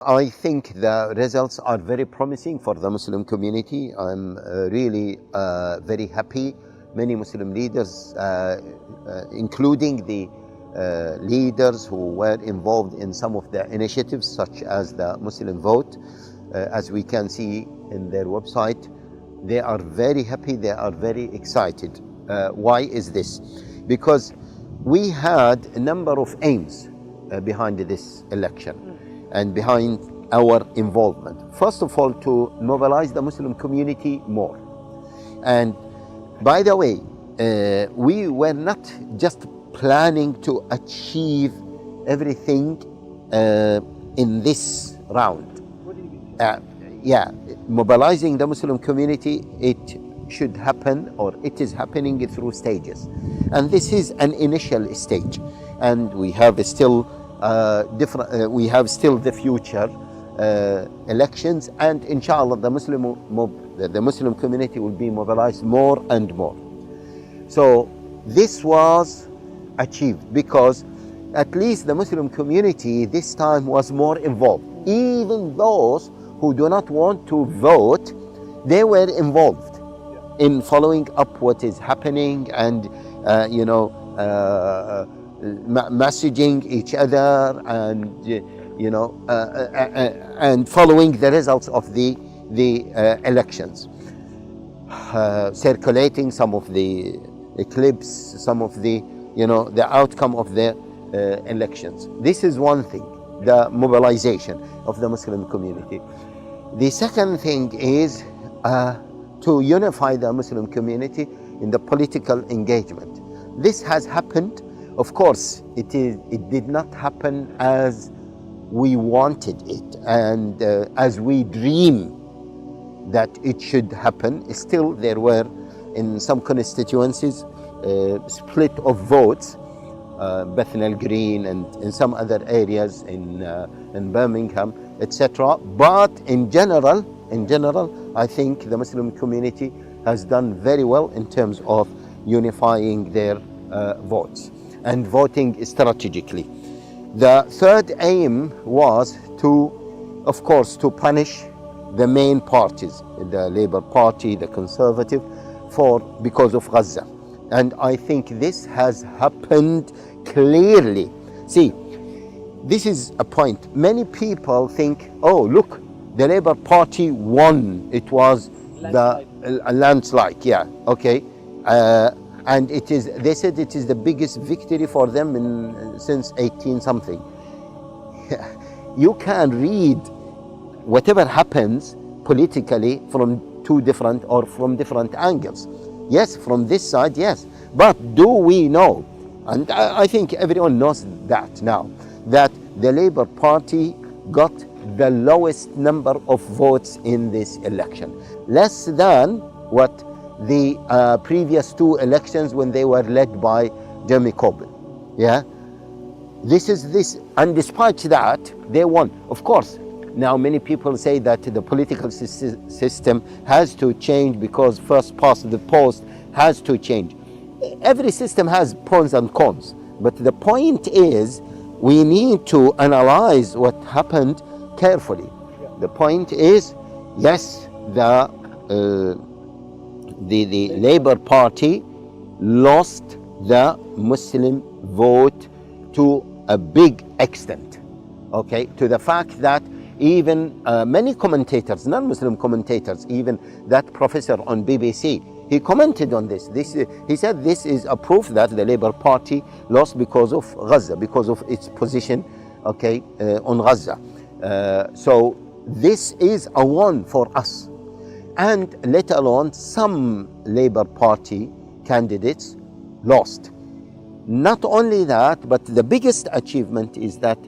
I think the results are very promising for the Muslim community. I'm really very happy. Many Muslim leaders, including the leaders who were involved in some of the initiatives, such as the Muslim vote, as we can see in their website, they are very happy, they are very excited. Why is this? Because we had a number of aims behind this election and behind our involvement. First of all, to mobilize the Muslim community more. And by the way, we were not just planning to achieve everything in this round. Mobilizing the Muslim community, it should happen, or it is happening through stages. And this is an initial stage. And we have still we have still the future elections, and inshallah the Muslim community will be mobilized more and more. So this was achieved because at least the Muslim community this time was more involved. Even those who do not want to vote, they were involved in following up what is happening and messaging each other and and following the results of the elections, circulating some of the clips, some of the the outcome of the elections. This is one thing, the mobilization of the Muslim community. The second thing is to unify the Muslim community in the political engagement. This has happened. Of course, it did not happen as we wanted it and as we dream that it should happen. Still, there were in some constituencies split of votes, Bethnal Green and in some other areas in Birmingham, etc. But in general, I think the Muslim community has done very well in terms of unifying their votes and voting strategically. The third aim was to, of course, to punish the main parties, the Labour Party, the Conservative, because of Gaza. And I think this has happened clearly. See, this is a point. Many people think, oh, look, the Labour Party won. It was a landslide, yeah, okay. And it is, they said it is the biggest victory for them since 18 something. You can read whatever happens politically from different angles. Yes, from this side, yes. But do we know, and I think everyone knows that now, that the Labour Party got the lowest number of votes in this election, less than what the previous two elections when they were led by Jeremy Corbyn. Yeah, this, and despite that, they won. Of course, now many people say that the political system has to change because first past the post has to change. Every system has pros and cons, but the point is we need to analyze what happened carefully. The point is, yes, the Labour Party lost the Muslim vote to a big extent, okay, to the fact that even many commentators, non-Muslim commentators, even that professor on BBC, he commented on this. He said this is a proof that the Labour Party lost because of Gaza, because of its position, okay, on Gaza. So this is a one for us. And let alone some Labour Party candidates lost. Not only that, but the biggest achievement is that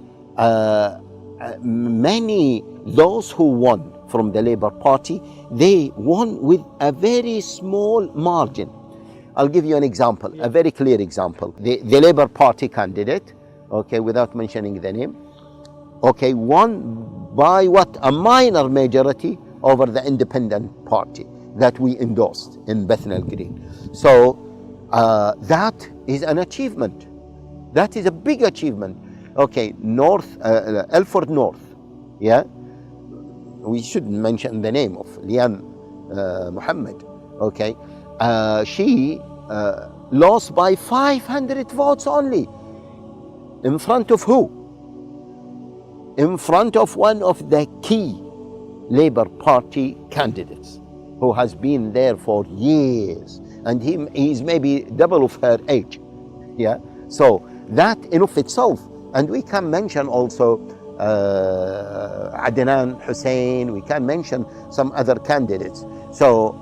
those who won from the Labour Party, they won with a very small margin. I'll give you an example, a very clear example. The Labour Party candidate, okay, without mentioning the name, okay, won by what? A minor majority over the independent party that we endorsed in Bethnal Green. So that is an achievement. That is a big achievement. Okay, Elford North, Yeah, we shouldn't mention the name of Liam Muhammad. Okay, she lost by 500 votes only. In front of who? In front of one of the key Labour Party candidates who has been there for years, and he's maybe double of her age. Yeah, so that in of itself. And we can mention also Adnan Hussein, we can mention some other candidates. So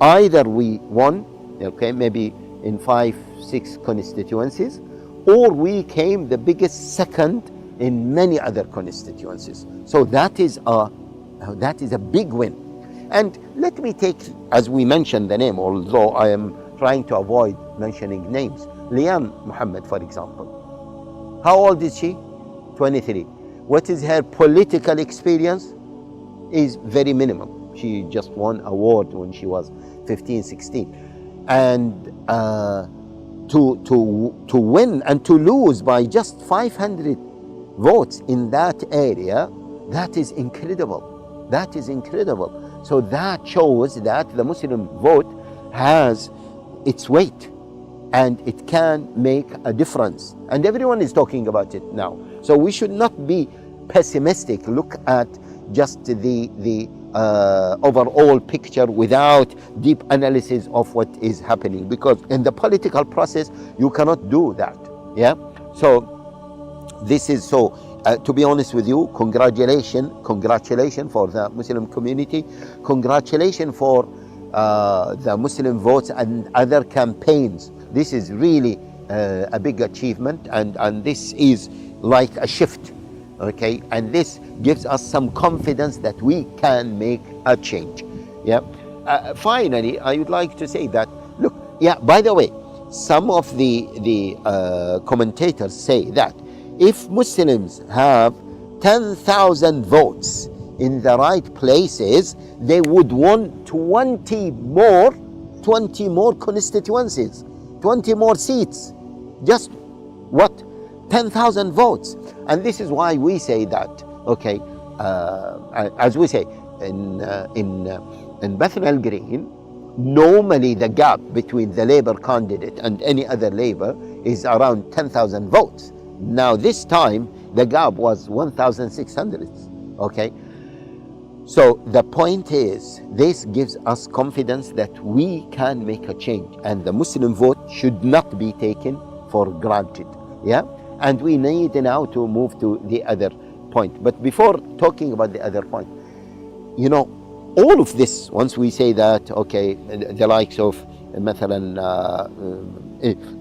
either we won, okay, maybe in 5-6 constituencies, or we came the biggest second in many other constituencies. So that is a big win. And let me take, as we mentioned the name, although I am trying to avoid mentioning names, Liam Muhammad, for example. How old is she? 23. What is her political experience? Is very minimum. She just won an award when she was 15, 16. And to win and to lose by just 500 votes in that area, that is incredible. That is incredible. So that shows that the Muslim vote has its weight and it can make a difference. And everyone is talking about it now. So we should not be pessimistic, look at just the overall picture without deep analysis of what is happening, because in the political process you cannot do that. Yeah, so this is so to be honest with you, congratulations for the Muslim community, congratulations for the Muslim votes and other campaigns. This is really a big achievement, and this is like a shift. Okay, and this gives us some confidence that we can make a change. Yeah. Finally, I would like to say that, look, yeah, by the way, some of the commentators say that if Muslims have 10,000 votes in the right places, they would want 20 more constituencies, 20 more seats. Just what? 10,000 votes. And this is why we say that, okay, as we say in Bethnal Green, normally the gap between the Labour candidate and any other Labour is around 10,000 votes. Now this time the gap was 1,600. Okay, so the point is, this gives us confidence that we can make a change, and the Muslim vote should not be taken for granted. Yeah. And we need now to move to the other point. But before talking about the other point, you know, all of this, once we say that, okay, the likes of مثلا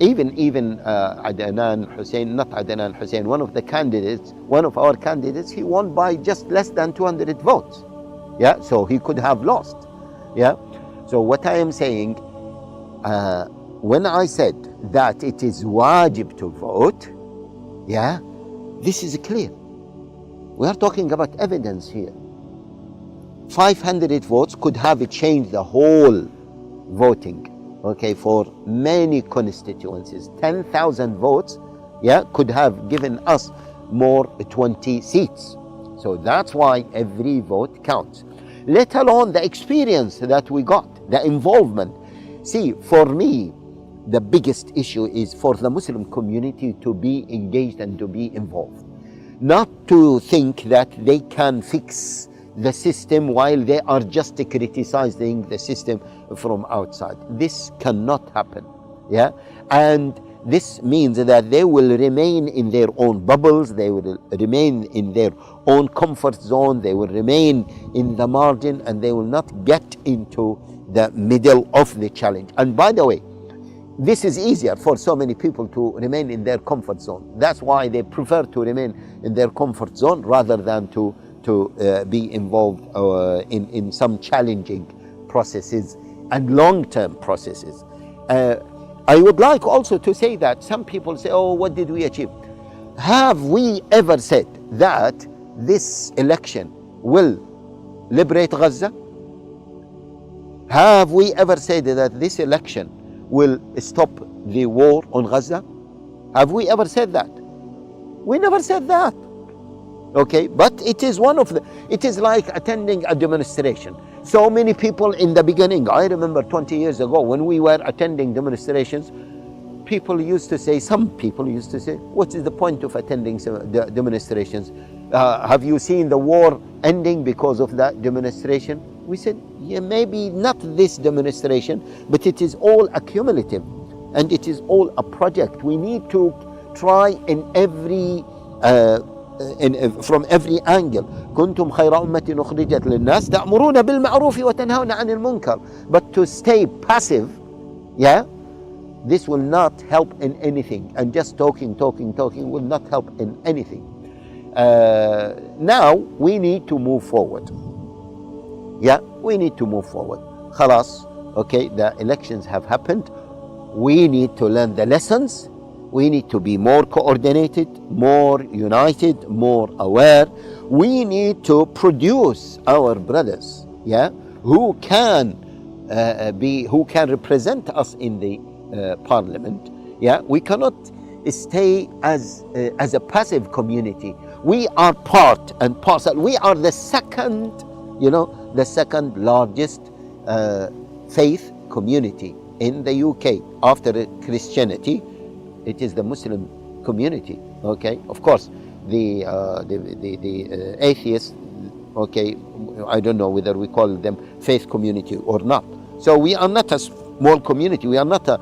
even Adnan Hussein, not Adnan Hussein, one of our candidates, he won by just less than 200 votes. Yeah, so he could have lost. Yeah, so what I am saying, when I said that it is wajib to vote, yeah, this is clear. We are talking about evidence here. 500 votes could have changed the whole voting, okay, for many constituencies. 10,000 votes, yeah, could have given us more 20 seats. So that's why every vote counts, let alone the experience that we got, the involvement. See, for me, the biggest issue is for the Muslim community to be engaged and to be involved, not to think that they can fix the system while they are just criticizing the system from outside. This cannot happen. Yeah, and this means that they will remain in their own bubbles, they will remain in their own comfort zone, they will remain in the margin, and they will not get into the middle of the challenge. And by the way, this is easier for so many people to remain in their comfort zone. That's why they prefer to remain in their comfort zone rather than to be involved in some challenging processes and long-term processes. I would like also to say that some people say, oh, what did we achieve? Have we ever said that this election will liberate Gaza? Have we ever said that this election will stop the war on Gaza? Have we ever said that? We never said that. Okay, but it is it is like attending a demonstration. So many people in the beginning, I remember 20 years ago when we were attending demonstrations, some people used to say, what is the point of attending the demonstrations? Have you seen the war ending because of that demonstration? We said, yeah, maybe not this demonstration, but it is all accumulative and it is all a project. We need to try in every from every angle. كنتم خير أمة أخرجت للناس تأمرون بالمعروف وتنهون عن المنكر. But to stay passive, yeah, this will not help in anything. And just talking will not help in anything. Now we need to move forward. Yeah, we need to move forward. خلاص, okay, the elections have happened. We need to learn the lessons. We need to be more coordinated, more united, more aware. We need to produce our brothers, yeah, who can represent us in the parliament. Yeah, we cannot stay as a passive community. We are part and parcel. We are the second, the second largest faith community in the UK after Christianity. It is the Muslim community. Okay, of course, the atheists. Okay, I don't know whether we call them faith community or not. So we are not a small community. We are not a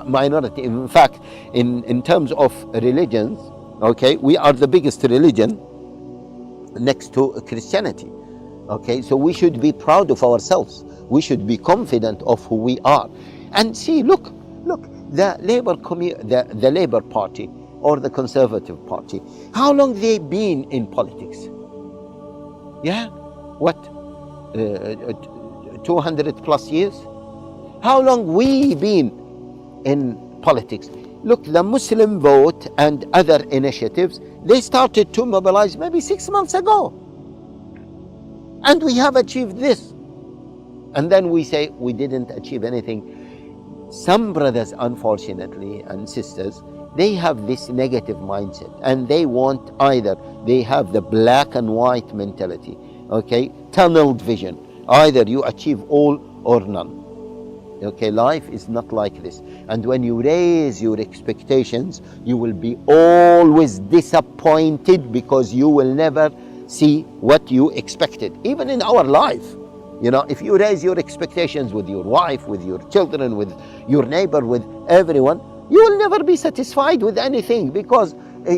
minority. In fact, in terms of religions, okay, we are the biggest religion next to Christianity. Okay, so we should be proud of ourselves. We should be confident of who we are. And see, look. The Labour Party or the Conservative Party, how long they been in politics? Yeah, what, 200 plus years? How long we been in politics? Look, the Muslim vote and other initiatives, they started to mobilize maybe 6 months ago. And we have achieved this. And then we say we didn't achieve anything. Some brothers, unfortunately, and sisters, they have this negative mindset and they want they have the black and white mentality, okay, tunneled vision. Either you achieve all or none. Okay, life is not like this. And when you raise your expectations, you will be always disappointed because you will never see what you expected, even in our life. If you raise your expectations with your wife, with your children, with your neighbor, with everyone, you will never be satisfied with anything because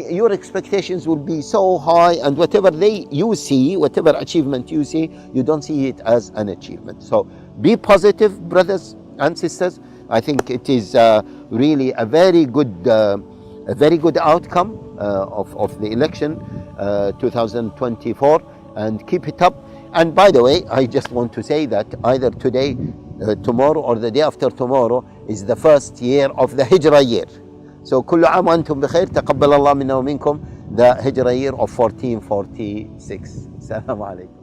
your expectations will be so high, and whatever achievement you see, you don't see it as an achievement. So be positive, brothers and sisters. I think it is really a very good outcome of the election 2024, and keep it up. And by the way, I just want to say that either today, tomorrow, or the day after tomorrow is the first year of the Hijrah year. So كل عام وأنتم بخير, تقبل الله منا ومنكم, the Hijrah year of 1446. Assalamu alaikum.